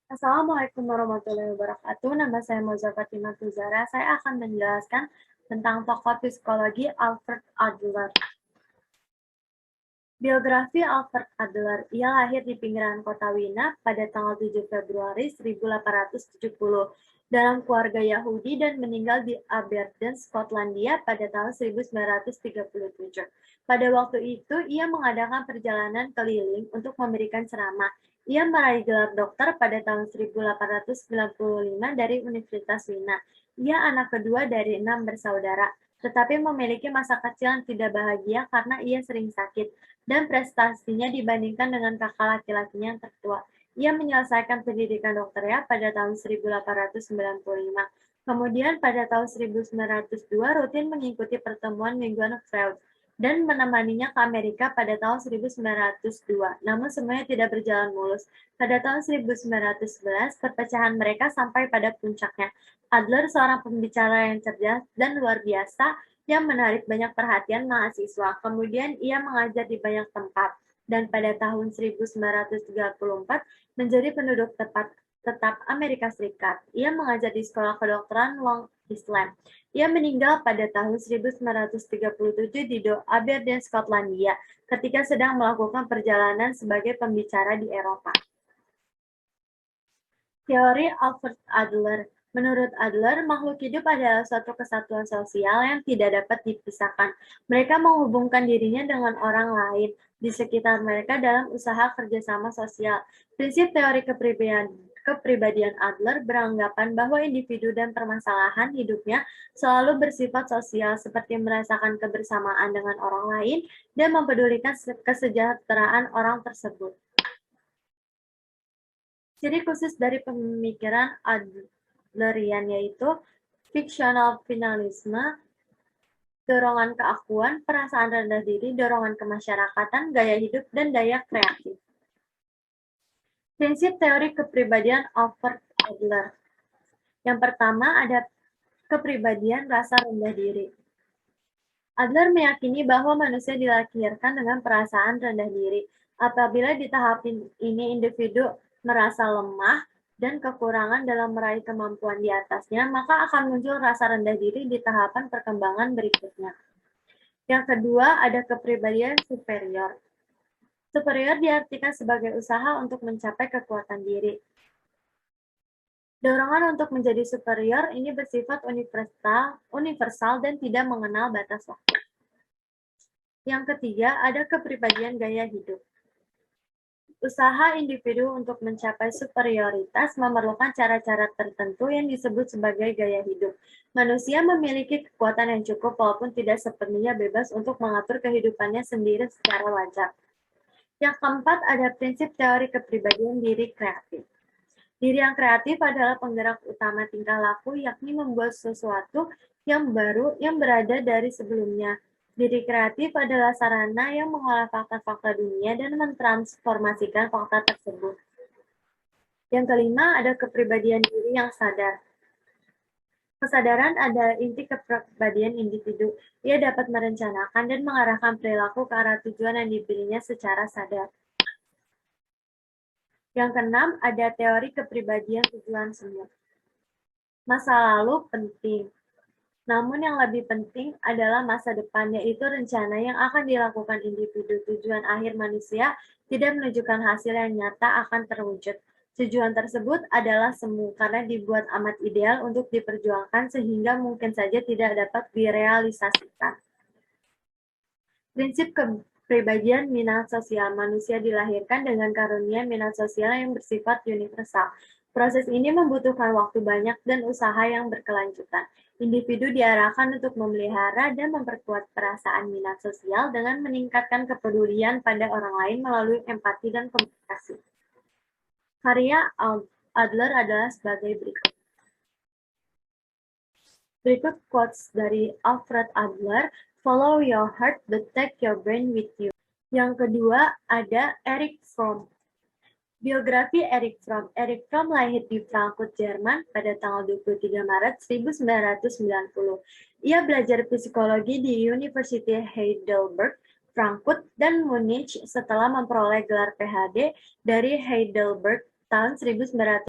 Assalamualaikum warahmatullahi wabarakatuh. Nama saya Moza Fatimah Tuzara. Saya akan menjelaskan tentang tokoh psikologi Alfred Adler. Biografi Alfred Adler. Ia lahir di pinggiran kota Wina pada tanggal 7 Februari 1870 dalam keluarga Yahudi dan meninggal di Aberdeen, Skotlandia pada tahun 1937. Pada waktu itu, ia mengadakan perjalanan keliling untuk memberikan ceramah. Ia meraih gelar dokter pada tahun 1895 dari Universitas Wina. Ia anak kedua dari 6 bersaudara, tetapi memiliki masa kecil yang tidak bahagia karena ia sering sakit dan prestasinya dibandingkan dengan kakak laki-lakinya yang tertua. Ia menyelesaikan pendidikan dokternya pada tahun 1895. Kemudian pada tahun 1902 rutin mengikuti pertemuan mingguan Freud dan menemaninya ke Amerika pada tahun 1902. Namun semuanya tidak berjalan mulus. Pada tahun 1911, perpecahan mereka sampai pada puncaknya. Adler seorang pembicara yang cerdas dan luar biasa yang menarik banyak perhatian mahasiswa. Kemudian ia mengajar di banyak tempat dan pada tahun 1934 menjadi penduduk tetap Amerika Serikat. Ia mengajar di Sekolah Kedokteran Long Island. Ia meninggal pada tahun 1937 di Aberdeen, Skotlandia, ketika sedang melakukan perjalanan sebagai pembicara di Eropa. Teori Alfred Adler. Menurut Adler, makhluk hidup adalah suatu kesatuan sosial yang tidak dapat dipisahkan. Mereka menghubungkan dirinya dengan orang lain di sekitar mereka dalam usaha kerjasama sosial. Prinsip teori kepribadian Adler beranggapan bahwa individu dan permasalahan hidupnya selalu bersifat sosial, seperti merasakan kebersamaan dengan orang lain dan mempedulikan kesejahteraan orang tersebut. Ciri khusus dari pemikiran Adlerian yaitu fictional finalisme, dorongan keakuan, perasaan rendah diri, dorongan kemasyarakatan, gaya hidup, dan daya kreatif. Prinsip teori kepribadian Alfred Adler. Yang pertama ada kepribadian rasa rendah diri. Adler meyakini bahwa manusia dilahirkan dengan perasaan rendah diri. Apabila di tahap ini individu merasa lemah dan kekurangan dalam meraih kemampuan di atasnya, maka akan muncul rasa rendah diri di tahapan perkembangan berikutnya. Yang kedua, ada kepribadian superior. Superior diartikan sebagai usaha untuk mencapai kekuatan diri. Dorongan untuk menjadi superior ini bersifat universal dan tidak mengenal batas waktu. Yang ketiga, ada kepribadian gaya hidup. Usaha individu untuk mencapai superioritas memerlukan cara-cara tertentu yang disebut sebagai gaya hidup. Manusia memiliki kekuatan yang cukup walaupun tidak sepenuhnya bebas untuk mengatur kehidupannya sendiri secara wajar. Yang keempat, ada prinsip teori kepribadian diri kreatif. Diri yang kreatif adalah penggerak utama tingkah laku, yakni membuat sesuatu yang baru yang berada dari sebelumnya. Diri kreatif adalah sarana yang mengolah fakta-fakta dunia dan mentransformasikan fakta tersebut. Yang kelima, ada kepribadian diri yang sadar. Kesadaran adalah inti kepribadian individu. Ia dapat merencanakan dan mengarahkan perilaku ke arah tujuan yang dipilihnya secara sadar. Yang keenam, ada teori kepribadian tujuan semu. Masa lalu penting. Namun yang lebih penting adalah masa depan, yaitu rencana yang akan dilakukan individu. Tujuan akhir manusia tidak menunjukkan hasil yang nyata akan terwujud. Tujuan tersebut adalah semu karena dibuat amat ideal untuk diperjuangkan sehingga mungkin saja tidak dapat direalisasikan. Prinsip kepribadian minat sosial. Manusia dilahirkan dengan karunia minat sosial yang bersifat universal. Proses ini membutuhkan waktu banyak dan usaha yang berkelanjutan. Individu diarahkan untuk memelihara dan memperkuat perasaan minat sosial dengan meningkatkan kepedulian pada orang lain melalui empati dan komunikasi. Karya Adler adalah sebagai berikut. Berikut quotes dari Alfred Adler, "Follow your heart, but take your brain with you." Yang kedua ada Erich Fromm. Biografi Erich Fromm. Erich Fromm lahir di Frankfurt, Jerman pada tanggal 23 Maret 1990. Ia belajar psikologi di University Heidelberg, Frankfurt, dan Munich setelah memperoleh gelar PhD dari Heidelberg tahun 1900.